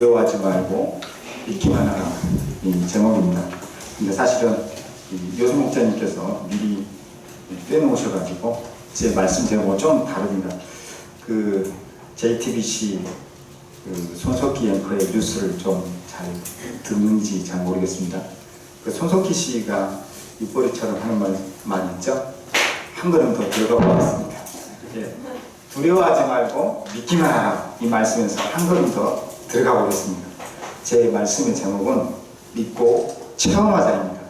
두려워하지 말고 믿기만 하라, 이 제목입니다. 근데 사실은 요수 목자님께서 미리 빼놓으셔가지고 제 말씀 제목은 좀 다릅니다. 그 JTBC 손석희 앵커의 뉴스를 좀 잘 듣는지 잘 모르겠습니다. 그 손석희 씨가 입버릇처럼 하는 말 있죠? 한 걸음 더 들어가 보겠습니다. 예. 두려워하지 말고 믿기만 하라, 이 말씀에서 한 걸음 더 들어가 보겠습니다. 제 말씀의 제목은 믿고 체험하자입니다.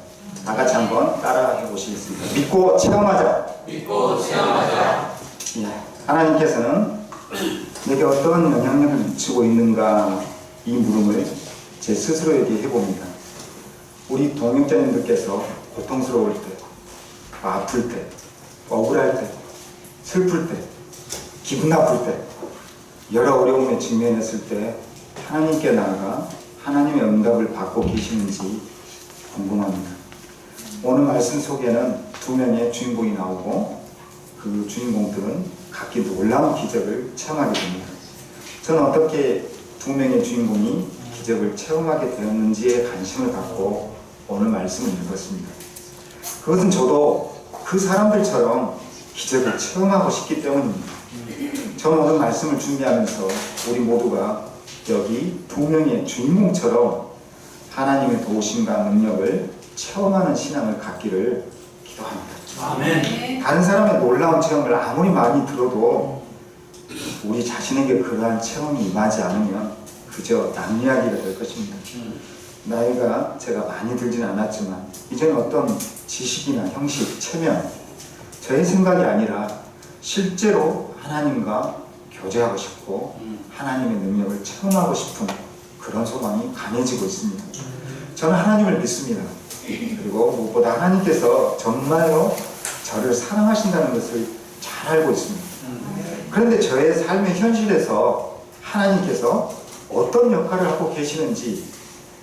다 같이 한번 따라해 보시겠습니다. 믿고 체험하자. 믿고 체험하자. 예. 하나님께서는 내게 어떤 영향력을 미치고 있는가, 이 물음을 제 스스로에게 해봅니다. 우리 동역자님들께서 고통스러울 때, 아플 때, 억울할 때, 슬플 때, 기분 나쁠 때, 여러 어려움에 직면했을 때 하나님께 나아가 하나님의 응답을 받고 계시는지 궁금합니다. 오늘 말씀 속에는 두 명의 주인공이 나오고 그 주인공들은 각기 놀라운 기적을 체험하게 됩니다. 저는 어떻게 두 명의 주인공이 기적을 체험하게 되었는지에 관심을 갖고 오늘 말씀을 읽었습니다. 그것은 저도 그 사람들처럼 기적을 체험하고 싶기 때문입니다. 저는 오늘 말씀을 준비하면서 우리 모두가 여기 두 명의 주인공처럼 하나님의 도우심과 능력을 체험하는 신앙을 갖기를 기도합니다. 아멘. 다른 사람의 놀라운 체험을 아무리 많이 들어도 우리 자신에게 그러한 체험이 임하지 않으면 그저 남 이야기가 될 것입니다. 나이가 제가 많이 들진 않았지만 이제는 어떤 지식이나 형식, 체면, 저의 생각이 아니라 실제로 하나님과 교제하고 싶고 하나님의 능력을 체험하고 싶은 그런 소망이 강해지고 있습니다. 저는 하나님을 믿습니다. 그리고 무엇보다 하나님께서 정말로 저를 사랑하신다는 것을 잘 알고 있습니다. 그런데 저의 삶의 현실에서 하나님께서 어떤 역할을 하고 계시는지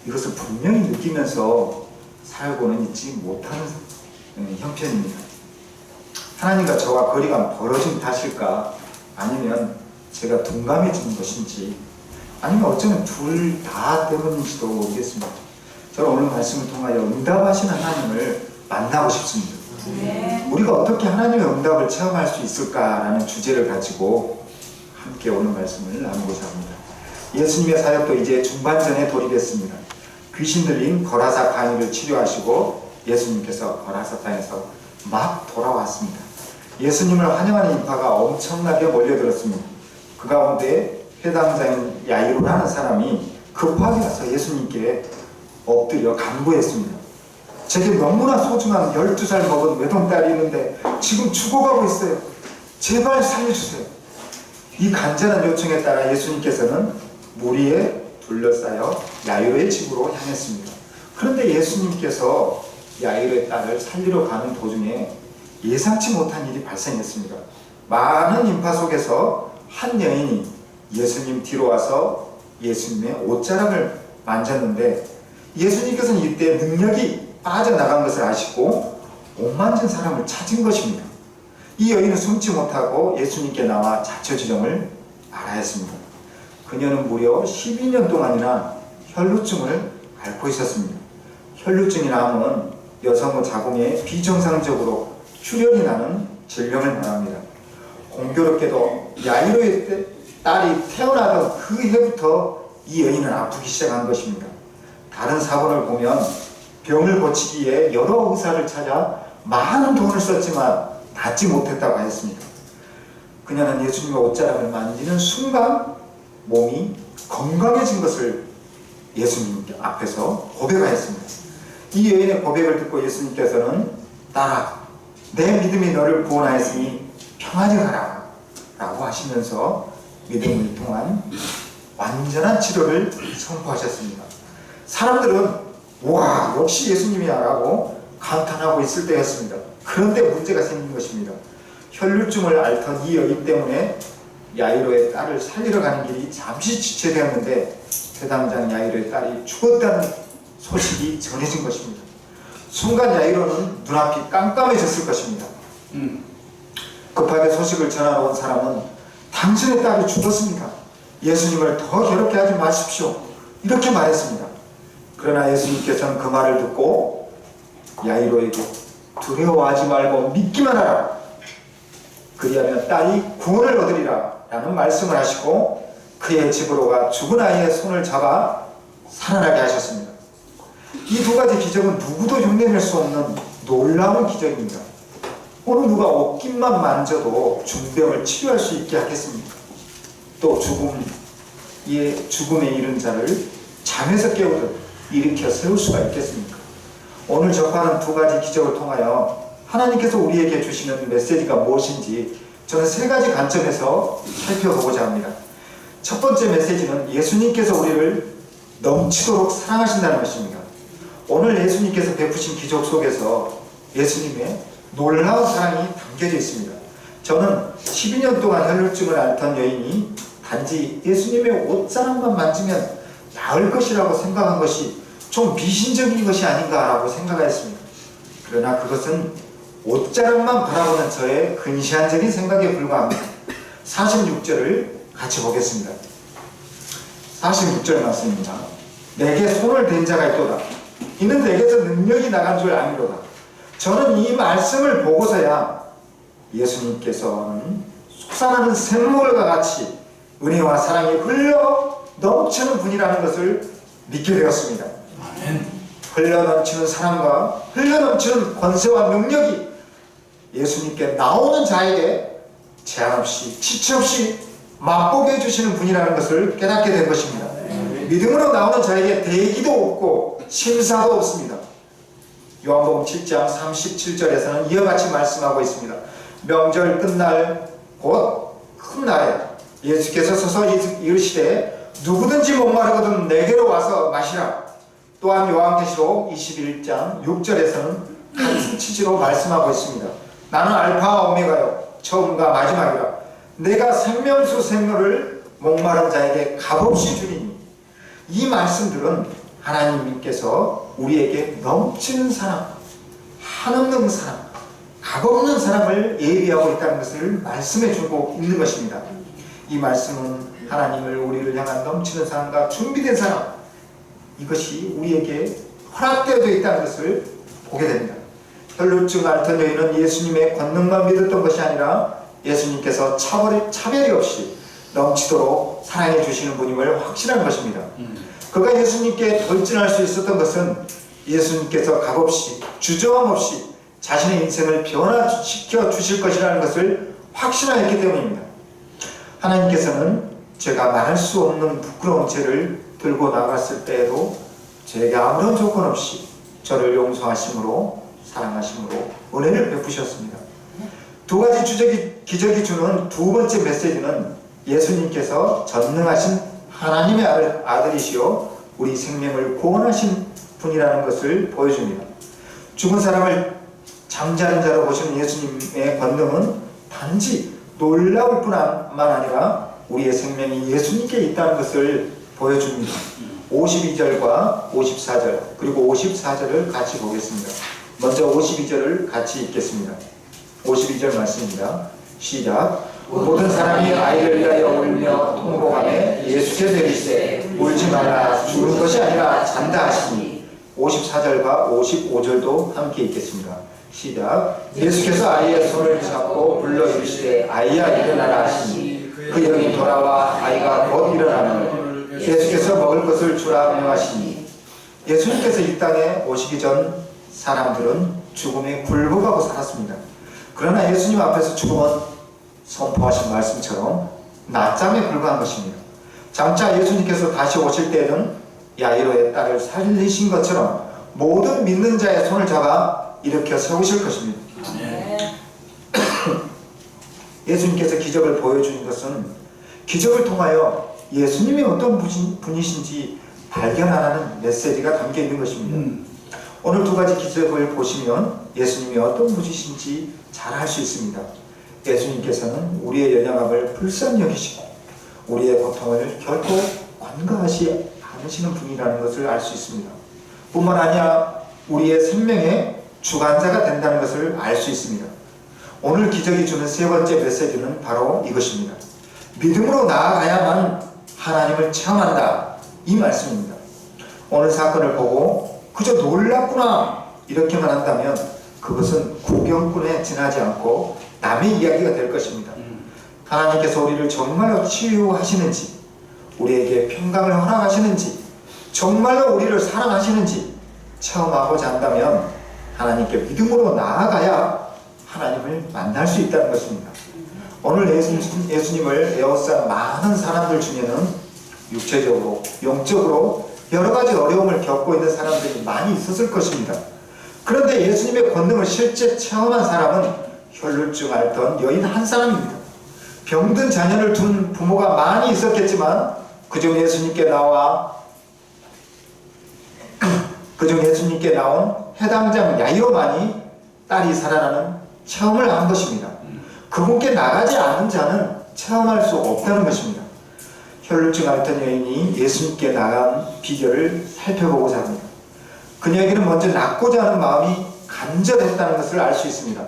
이것을 분명히 느끼면서 살고는 있지 못하는 형편입니다. 하나님과 저와 거리가 벌어진 탓일까, 아니면 제가 둔감해진 것인지, 아니면 어쩌면 둘 다 때문인지도 모르겠습니다. 저는 오늘 말씀을 통하여 응답하시는 하나님을 만나고 싶습니다. 우리가 어떻게 하나님의 응답을 체험할 수 있을까라는 주제를 가지고 함께 오늘 말씀을 나누고자 합니다. 예수님의 사역도 이제 중반전에 돌입했습니다. 귀신 들린 거라사 강의를 치료하시고 예수님께서 거라사 땅에서 막 돌아왔습니다. 예수님을 환영하는 인파가 엄청나게 몰려들었습니다. 그 가운데 회당장인 야이로라는 사람이 급하게 와서 예수님께 엎드려 간구했습니다. 제게 너무나 소중한 12살 먹은 외동딸이 있는데 지금 죽어가고 있어요. 제발 살려주세요. 이 간절한 요청에 따라 예수님께서는 무리에 둘러싸여 야이로의 집으로 향했습니다. 그런데 예수님께서 야이로의 딸을 살리러 가는 도중에 예상치 못한 일이 발생했습니다. 많은 인파 속에서 한 여인이 예수님 뒤로 와서 예수님의 옷자락을 만졌는데 예수님께서는 이때 능력이 빠져나간 것을 아시고 옷 만진 사람을 찾은 것입니다. 이 여인은 숨지 못하고 예수님께 나와 자초지종을 말하였습니다. 그녀는 무려 12년 동안이나 혈루증을 앓고 있었습니다. 혈루증이라 함은 여성의 자궁에 비정상적으로 출혈이 나는 질병을 말합니다. 공교롭게도 야이로의 딸이 태어나던 그 해부터 이 여인은 아프기 시작한 것입니다. 다른 사본을 보면 병을 고치기에 여러 의사를 찾아 많은 돈을 썼지만 낫지 못했다고 하였습니다. 그녀는 예수님의 옷자락을 만지는 순간 몸이 건강해진 것을 예수님 앞에서 고백하였습니다. 이 여인의 고백을 듣고 예수님께서는 딸아, 내 믿음이 너를 구원하였으니 평안히 가라 라고 하시면서 믿음을 통한 완전한 치료를 선포하셨습니다. 사람들은 와, 역시 예수님이야 라고 감탄하고 있을 때였습니다. 그런데 문제가 생긴 것입니다. 혈루증을 앓던 이 여인 때문에 야이로의 딸을 살리러 가는 길이 잠시 지체되었는데 회당장 야이로의 딸이 죽었다는 소식이 전해진 것입니다. 순간 야이로는 눈앞이 깜깜해졌을 것입니다. 급하게 소식을 전하러 온 사람은 당신의 딸이 죽었습니다. 예수님을 더 괴롭게 하지 마십시오 이렇게 말했습니다. 그러나 예수님께서는 그 말을 듣고 야이로에게 두려워하지 말고 믿기만 하라. 그리하면 딸이 구원을 얻으리라 라는 말씀을 하시고 그의 집으로 가 죽은 아이의 손을 잡아 살아나게 하셨습니다. 이 두 가지 기적은 누구도 흉내낼 수 없는 놀라운 기적입니다. 어느 누가 옷깃만 만져도 중병을 치료할 수 있게 하겠습니까? 또 죽음에 이른 자를 잠에서 깨우듯 일으켜 세울 수가 있겠습니까? 오늘 접하는 두 가지 기적을 통하여 하나님께서 우리에게 주시는 메시지가 무엇인지 저는 세 가지 관점에서 살펴보고자 합니다. 첫 번째 메시지는 예수님께서 우리를 넘치도록 사랑하신다는 것입니다. 오늘 예수님께서 베푸신 기적 속에서 예수님의 놀라운 사랑이 담겨져 있습니다. 저는 12년 동안 혈루증을 앓던 여인이 단지 예수님의 옷자락만 만지면 나을 것이라고 생각한 것이 좀 비신적인 것이 아닌가라고 생각하였습니다. 그러나 그것은 옷자락만 바라보는 저의 근시안적인 생각에 불과합니다. 46절을 같이 보겠습니다. 46절 말씀입니다. 내게 손을 댄 자가 있도다. 이는 내게서 능력이 나간 줄 아미로다. 저는 이 말씀을 보고서야 예수님께서는 솟아나는 샘물과 같이 은혜와 사랑이 흘러 넘치는 분이라는 것을 믿게 되었습니다. 흘러 넘치는 사랑과 흘러 넘치는 권세와 능력이 예수님께 나오는 자에게 제한 없이 지체 없이 맛보게 해주시는 분이라는 것을 깨닫게 된 것입니다. 믿음으로 나오는 자에게 대기도 없고 심사도 없습니다. 요한복음 7장 37절에서는 이와 같이 말씀하고 있습니다. 명절 끝날 곧 큰 날에 예수께서 서서 이르시되 누구든지 목마르거든 내게로 와서 마시라. 또한 요한계시록 21장 6절에서는 같은 취지로 말씀하고 있습니다. 나는 알파와 오메가요 처음과 마지막이라. 내가 생명수 생로를 목마른 자에게 값없이 주리니. 이 말씀들은 하나님께서 우리에게 넘치는 사랑, 한없는 사랑, 값없는 사랑을 예비하고 있다는 것을 말씀해 주고 있는 것입니다. 이 말씀은 하나님을 우리를 향한 넘치는 사랑과 준비된 사랑, 이것이 우리에게 허락되어져 있다는 것을 보게 됩니다. 혈루증 앓던 여인은 예수님의 권능만 믿었던 것이 아니라 예수님께서 차별이 없이 넘치도록 사랑해 주시는 분임을 확신한 것입니다. 그가 예수님께 돌진할 수 있었던 것은 예수님께서 값없이 주저함 없이 자신의 인생을 변화시켜 주실 것이라는 것을 확신하였기 때문입니다. 하나님께서는 제가 말할 수 없는 부끄러운 죄를 들고 나갔을 때에도 제게 아무런 조건 없이 저를 용서하심으로 사랑하심으로 은혜를 베푸셨습니다. 두 가지 기적이 주는 두 번째 메시지는 예수님께서 전능하신 하나님의 아들이시요 우리 생명을 구원하신 분이라는 것을 보여줍니다. 죽은 사람을 잠자는 자로 보시는 예수님의 권능은 단지 놀라울 뿐만 아니라 우리의 생명이 예수님께 있다는 것을 보여줍니다. 52절과 54절 그리고 54절을 같이 보겠습니다. 먼저 52절을 같이 읽겠습니다. 52절 말씀입니다. 시작. 모든 사람이 아이를 위하여 울며 통곡하며 예수께 이르시되 울지 말라 죽는 것이 아니라 잔다 하시니. 54절과 55절도 함께 읽겠습니다. 시작. 예수께서 아이의 손을 잡고 불러 이르시되 아이야 일어나라 하시니 그 영이 돌아와 아이가 곧 일어나며 예수께서 먹을 것을 주라 명하시니. 예수님께서 이 땅에 오시기 전 사람들은 죽음에 굴복하고 살았습니다. 그러나 예수님 앞에서 죽음은 선포하신 말씀처럼 낮잠에 불과한 것입니다. 장차 예수님께서 다시 오실 때에는 야이로의 딸을 살리신 것처럼 모든 믿는 자의 손을 잡아 일으켜 세우실 것입니다. 예수님께서 기적을 보여주신 것은 기적을 통하여 예수님이 어떤 분이신지 발견하라는 메시지가 담겨 있는 것입니다. 오늘 두 가지 기적을 보시면 예수님이 어떤 분이신지 잘 알 수 있습니다. 예수님께서는 우리의 연약함을 불쌍히 여기시고 우리의 고통을 결코 관가하지 않으시는 분이라는 것을 알 수 있습니다. 뿐만 아니라 우리의 생명의 주관자가 된다는 것을 알 수 있습니다. 오늘 기적이 주는 세 번째 메시지는 바로 이것입니다. 믿음으로 나아가야만 하나님을 체험한다 이 말씀입니다. 오늘 사건을 보고 그저 놀랐구나 이렇게만 한다면 그것은 구경꾼에 지나지 않고 남의 이야기가 될 것입니다. 하나님께서 우리를 정말로 치유하시는지, 우리에게 평강을 허락하시는지, 정말로 우리를 사랑하시는지 체험하고자 한다면 하나님께 믿음으로 나아가야 하나님을 만날 수 있다는 것입니다. 오늘 예수님을 에워싼 많은 사람들 중에는 육체적으로, 영적으로 여러 가지 어려움을 겪고 있는 사람들이 많이 있었을 것입니다. 그런데 예수님의 권능을 실제 체험한 사람은 혈루증 앓던 여인 한 사람입니다. 병든 자녀를 둔 부모가 많이 있었겠지만 그중 예수님께 나온 해당장 야이로만이 딸이 살아나는 체험을 한 것입니다. 그분께 나가지 않은 자는 체험할 수 없다는 것입니다. 혈루증 앓던 여인이 예수님께 나간 비결을 살펴보고자 합니다. 그녀에게는 먼저 낫고자 하는 마음이 간절했다는 것을 알 수 있습니다.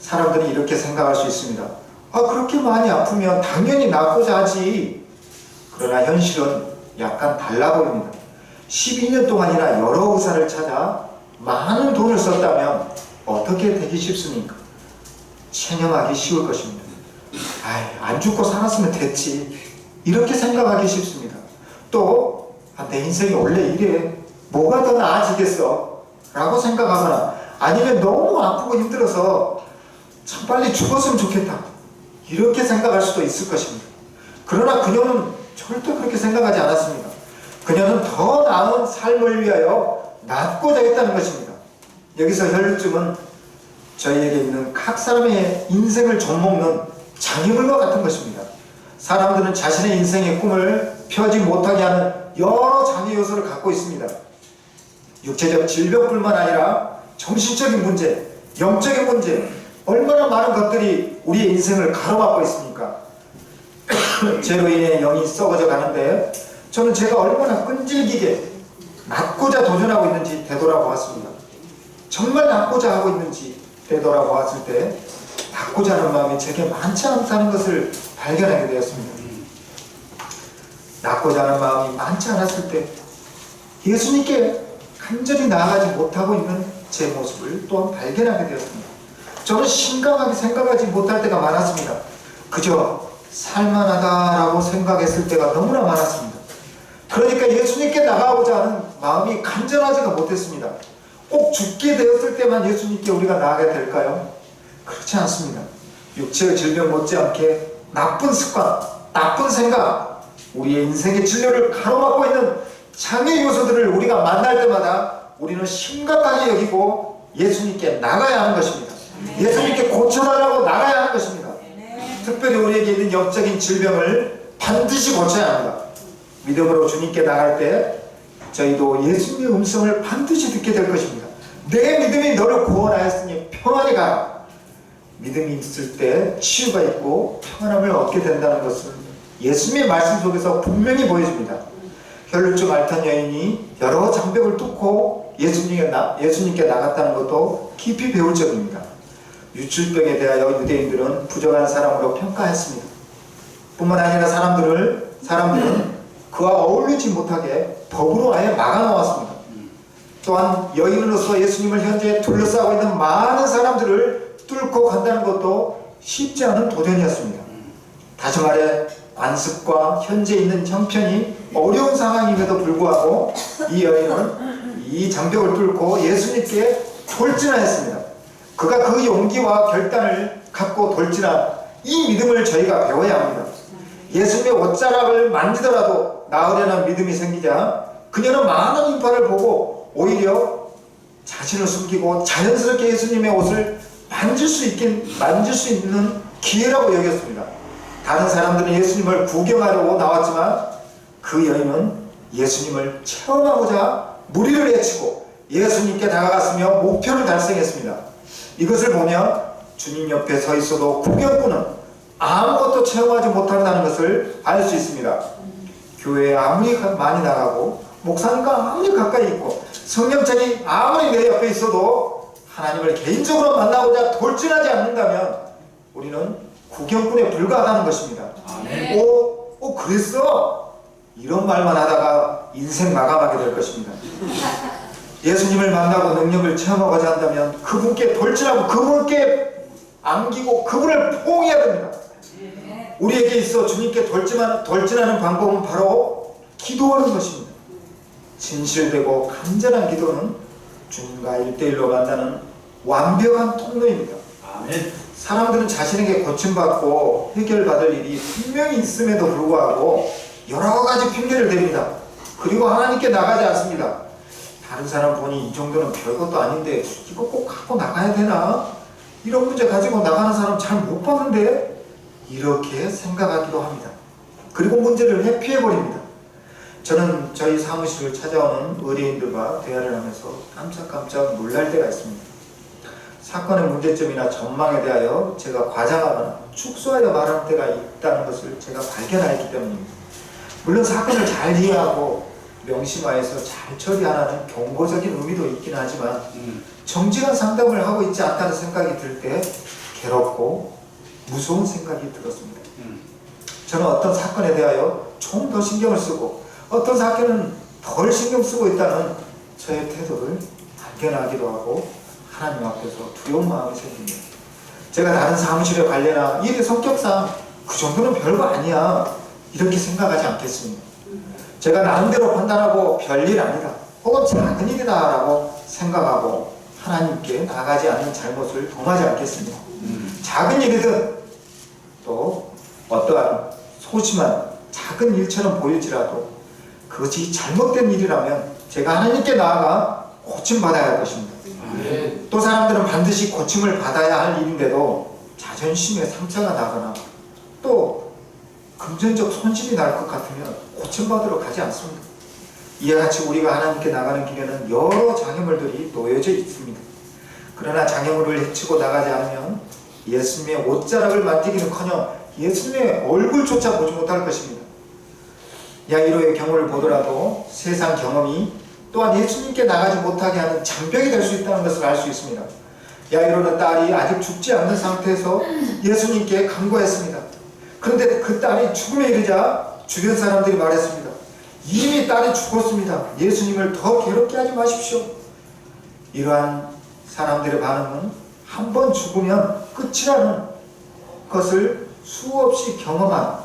사람들이 이렇게 생각할 수 있습니다. 그렇게 많이 아프면 당연히 낫고자 하지. 그러나 현실은 약간 달라 보입니다. 12년 동안이나 여러 의사를 찾아 많은 돈을 썼다면 어떻게 되기 쉽습니까? 체념하기 쉬울 것입니다. 안 죽고 살았으면 됐지. 이렇게 생각하기 쉽습니다. 또 내 인생이 원래 이래. 뭐가 더 나아지겠어? 라고 생각하거나 아니면 너무 아프고 힘들어서 참 빨리 죽었으면 좋겠다. 이렇게 생각할 수도 있을 것입니다. 그러나 그녀는 절대 그렇게 생각하지 않았습니다. 그녀는 더 나은 삶을 위하여 낫고자 했다는 것입니다. 여기서 혈루증은 저희에게 있는 각 사람의 인생을 좀먹는 장애물과 같은 것입니다. 사람들은 자신의 인생의 꿈을 펴지 못하게 하는 여러 장애 요소를 갖고 있습니다. 육체적 질병뿐만 아니라 정신적인 문제, 영적인 문제, 얼마나 많은 것들이 우리의 인생을 가로막고 있습니까? 죄로 인해 영이 썩어져 가는데 저는 제가 얼마나 끈질기게 낫고자 도전하고 있는지 되돌아보았습니다. 정말 낫고자 하고 있는지 되돌아보았을 때 낫고자 하는 마음이 제게 많지 않다는 것을 발견하게 되었습니다. 낫고자 하는 마음이 많지 않았을 때 예수님께 간절히 나아가지 못하고 있는 제 모습을 또한 발견하게 되었습니다. 저는 심각하게 생각하지 못할 때가 많았습니다. 그저 살만하다라고 생각했을 때가 너무나 많았습니다. 그러니까 예수님께 나가고자 하는 마음이 간절하지가 못했습니다. 꼭 죽게 되었을 때만 예수님께 우리가 나아가야 될까요? 그렇지 않습니다. 육체의 질병 못지않게 나쁜 습관, 나쁜 생각, 우리의 인생의 진료를 가로막고 있는 장애 요소들을 우리가 만날 때마다 우리는 심각하게 여기고 예수님께 나가야 하는 것입니다. 예수님께 고쳐달라고 나가야 하는 것입니다. 특별히 우리에게 있는 영적인 질병을 반드시 고쳐야 합니다. 믿음으로 주님께 나갈 때 저희도 예수님의 음성을 반드시 듣게 될 것입니다. 내 믿음이 너를 구원하였으니 평안히 가라. 믿음이 있을 때 치유가 있고 평안함을 얻게 된다는 것을 예수님의 말씀 속에서 분명히 보여줍니다. 혈루증 앓던 여인이 여러 장벽을 뚫고 예수님께 나갔다는 것도 깊이 배울 점입니다. 유출병에 대하여 유대인들은 부정한 사람으로 평가했습니다. 뿐만 아니라 사람들은 그와 어울리지 못하게 법으로 아예 막아놓았습니다. 또한 여인으로서 예수님을 현재 둘러싸고 있는 많은 사람들을 뚫고 간다는 것도 쉽지 않은 도전이었습니다. 다시 말해 관습과 현재 있는 형편이 어려운 상황임에도 불구하고 이 여인은 이 장벽을 뚫고 예수님께 돌진하였습니다. 그가 그 용기와 결단을 갖고 돌진한 이 믿음을 저희가 배워야 합니다. 예수님의 옷자락을 만지더라도 나으려는 믿음이 생기자 그녀는 많은 인파를 보고 오히려 자신을 숨기고 자연스럽게 예수님의 옷을 만질 수 있는 기회라고 여겼습니다. 다른 사람들은 예수님을 구경하려고 나왔지만 그 여인은 예수님을 체험하고자 무리를 헤치고 예수님께 다가갔으며 목표를 달성했습니다. 이것을 보면 주님 옆에 서 있어도 구경꾼은 아무것도 체험하지 못한다는 것을 알 수 있습니다. 교회에 아무리 많이 나가고 목사님과 아무리 가까이 있고 성령책이 아무리 내 옆에 있어도 하나님을 개인적으로 만나고자 돌진하지 않는다면 우리는 구경꾼에 불과하다는 것입니다. 그랬어? 이런 말만 하다가 인생 마감하게 될 것입니다. 예수님을 만나고 능력을 체험하고자 한다면 그분께 돌진하고 그분께 안기고 그분을 포옹해야 됩니다. 우리에게 있어 주님께 돌진하는 방법은 바로 기도하는 것입니다. 진실되고 간절한 기도는 주님과 1대1로 만나는 완벽한 통로입니다. 아멘. 사람들은 자신에게 고침받고 해결받을 일이 분명히 있음에도 불구하고 여러 가지 핑계를 댑니다. 그리고 하나님께 나가지 않습니다. 다른 사람 보니 이 정도는 별것도 아닌데 이거 꼭 갖고 나가야 되나? 이런 문제 가지고 나가는 사람 잘 못 봤는데? 이렇게 생각하기도 합니다. 그리고 문제를 회피해버립니다. 저는 저희 사무실을 찾아오는 의뢰인들과 대화를 하면서 깜짝깜짝 놀랄 때가 있습니다. 사건의 문제점이나 전망에 대하여 제가 과장하거나 축소하여 말하는 때가 있다는 것을 제가 발견하였기 때문입니다. 물론 사건을 잘 이해하고 명심하여서 잘 처리하라는 경고적인 의미도 있긴 하지만 정직한 상담을 하고 있지 않다는 생각이 들 때 괴롭고 무서운 생각이 들었습니다. 저는 어떤 사건에 대하여 좀 더 신경을 쓰고 어떤 사건은 덜 신경 쓰고 있다는 저의 태도를 발견하기도 하고 하나님 앞에서 두려운 마음이 생깁니다. 제가 다른 사무실에 관련한 일의 성격상 그 정도는 별거 아니야 이렇게 생각하지 않겠습니다. 제가 나름대로 판단하고 별일 아니다 혹은 작은 일이다 라고 생각하고 하나님께 나가지 않는 잘못을 범하지 않겠습니다. 작은 일이든 또 어떠한 소심한 작은 일처럼 보일지라도 그것이 잘못된 일이라면 제가 하나님께 나아가 고침받아야 할 것입니다. 또 사람들은 반드시 고침을 받아야 할 일인데도 자존심에 상처가 나거나 또 금전적 손실이 날 것 같으면 고침받으러 가지 않습니다. 이와 같이 우리가 하나님께 나가는 길에는 여러 장애물들이 놓여져 있습니다. 그러나 장애물을 헤치고 나가지 않으면 예수님의 옷자락을 만지기는커녕 예수님의 얼굴조차 보지 못할 것입니다. 야이로의 경우를 보더라도 세상 경험이 또한 예수님께 나가지 못하게 하는 장벽이 될 수 있다는 것을 알 수 있습니다. 야이로는 딸이 아직 죽지 않는 상태에서 예수님께 간구했습니다. 그런데 그 딸이 죽음에 이르자 주변 사람들이 말했습니다. 이미 딸이 죽었습니다. 예수님을 더 괴롭게 하지 마십시오. 이러한 사람들의 반응은 한 번 죽으면 끝이라는 것을 수없이 경험한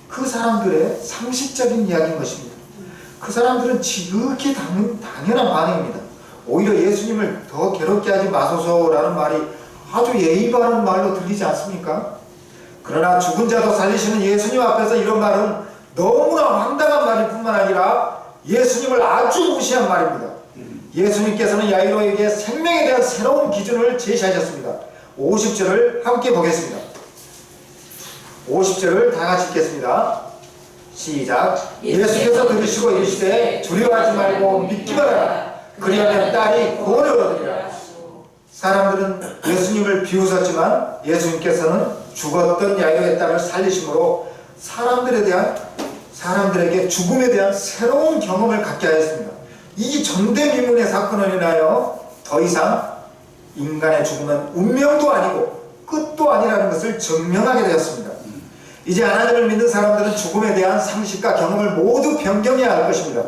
그 사람들의 상식적인 이야기인 것입니다. 그 사람들은 지극히 당연한 반응입니다. 오히려 예수님을 더 괴롭게 하지 마소서라는 말이 아주 예의 바른 말로 들리지 않습니까? 그러나 죽은 자도 살리시는 예수님 앞에서 이런 말은 너무나 황당한 말일 뿐만 아니라 예수님을 아주 무시한 말입니다. 예수님께서는 야이로에게 생명에 대한 새로운 기준을 제시하셨습니다. 50절을 함께 보겠습니다. 50절을 다 같이 읽겠습니다. 시작. 예수께서 들으시고 이르시되 두려워하지 말고 믿기만 하라. 그리하면 딸이 구원을 얻으리라. 사람들은 예수님을 비웃었지만 예수님께서는 죽었던 야이로의 딸을 살리심으로 사람들에게 죽음에 대한 새로운 경험을 갖게 하였습니다. 이 전대미문의 사건을 인하여 더 이상 인간의 죽음은 운명도 아니고 끝도 아니라는 것을 증명하게 되었습니다. 이제 하나님을 믿는 사람들은 죽음에 대한 상식과 경험을 모두 변경해야 할 것입니다.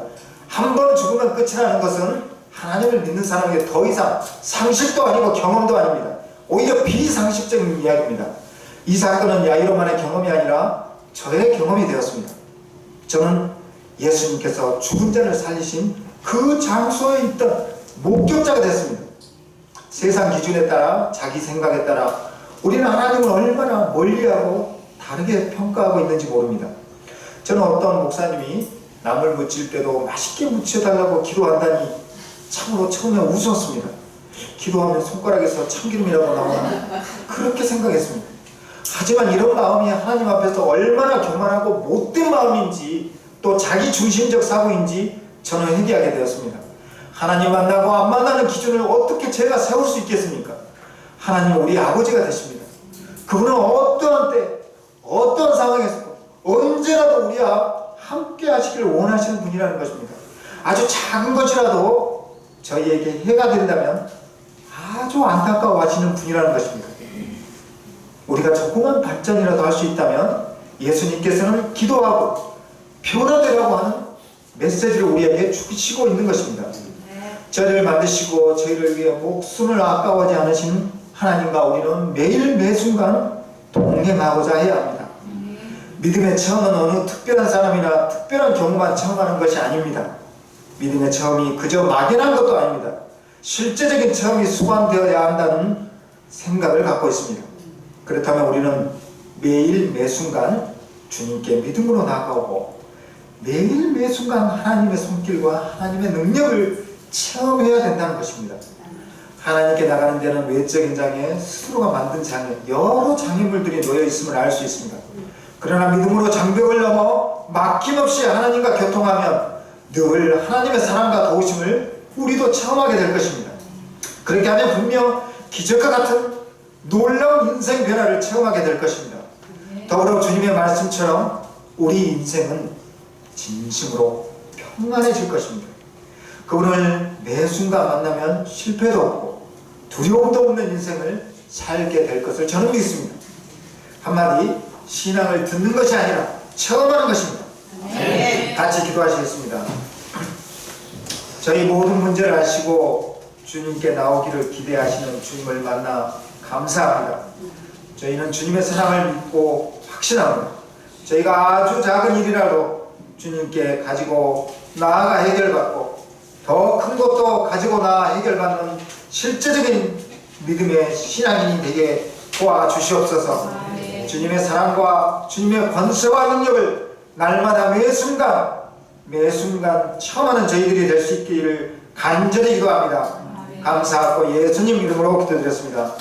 한 번 죽으면 끝이라는 것은 하나님을 믿는 사람에게 더 이상 상식도 아니고 경험도 아닙니다. 오히려 비상식적인 이야기입니다. 이 사건은 야이로만의 경험이 아니라 저의 경험이 되었습니다. 저는 예수님께서 죽은 자를 살리신 그 장소에 있던 목격자가 됐습니다. 세상 기준에 따라 자기 생각에 따라 우리는 하나님을 얼마나 멀리하고 다르게 평가하고 있는지 모릅니다. 저는 어떤 목사님이 나물 무칠 때도 맛있게 무쳐달라고 기도한다니 참으로 처음에 웃었습니다. 기도하면 손가락에서 참기름이라도 나오나 그렇게 생각했습니다. 하지만 이런 마음이 하나님 앞에서 얼마나 교만하고 못된 마음인지 또 자기 중심적 사고인지 저는 회개하게 되었습니다. 하나님 만나고 안 만나는 기준을 어떻게 제가 세울 수 있겠습니까? 하나님은 우리 아버지가 되십니다. 그분은 어떠한 때 어떤 상황에서 언제라도 우리와 함께 하시길 원하시는 분이라는 것입니다. 아주 작은 것이라도 저희에게 해가 된다면 아주 안타까워하시는 분이라는 것입니다. 우리가 조그만 발전이라도 할 수 있다면 예수님께서는 기도하고 변화되라고 하는 메시지를 우리에게 주시고 있는 것입니다. 저희를 만드시고 저희를 위해 목숨을 아까워하지 않으신 하나님과 우리는 매일 매순간 동행하고자 해야 합니다. 믿음의 체험은 어느 특별한 사람이나 특별한 경우만 체험하는 것이 아닙니다. 믿음의 체험이 그저 막연한 것도 아닙니다. 실제적인 체험이 수반되어야 한다는 생각을 갖고 있습니다. 그렇다면 우리는 매일 매순간 주님께 믿음으로 나아가고 매일 매순간 하나님의 손길과 하나님의 능력을 체험해야 된다는 것입니다. 하나님께 나가는 데는 외적인 장애, 스스로가 만든 장애, 여러 장애물들이 놓여 있음을 알 수 있습니다. 그러나 믿음으로 장벽을 넘어 막힘없이 하나님과 교통하면 늘 하나님의 사랑과 도우심을 우리도 체험하게 될 것입니다. 그렇게 하면 분명 기적과 같은 놀라운 인생 변화를 체험하게 될 것입니다. 더불어 주님의 말씀처럼 우리 인생은 진심으로 평안해질 것입니다. 그분을 매 순간 만나면 실패도 없고 두려움도 없는 인생을 살게 될 것을 저는 믿습니다. 한마디, 신앙을 듣는 것이 아니라 체험하는 것입니다. 같이 기도하시겠습니다. 저희 모든 문제를 아시고 주님께 나오기를 기대하시는 주님을 만나 감사합니다. 저희는 주님의 사랑을 믿고 확신합니다. 저희가 아주 작은 일이라도 주님께 가지고 나아가 해결받고 더 큰 것도 가지고 나아 해결받는 실제적인 믿음의 신앙인이 되게 도와주시옵소서. 주님의 사랑과 주님의 권세와 능력을 날마다 매 순간 체험하는 저희들이 될 수 있기를 간절히 기도합니다. 감사하고 예수님 이름으로 기도드렸습니다.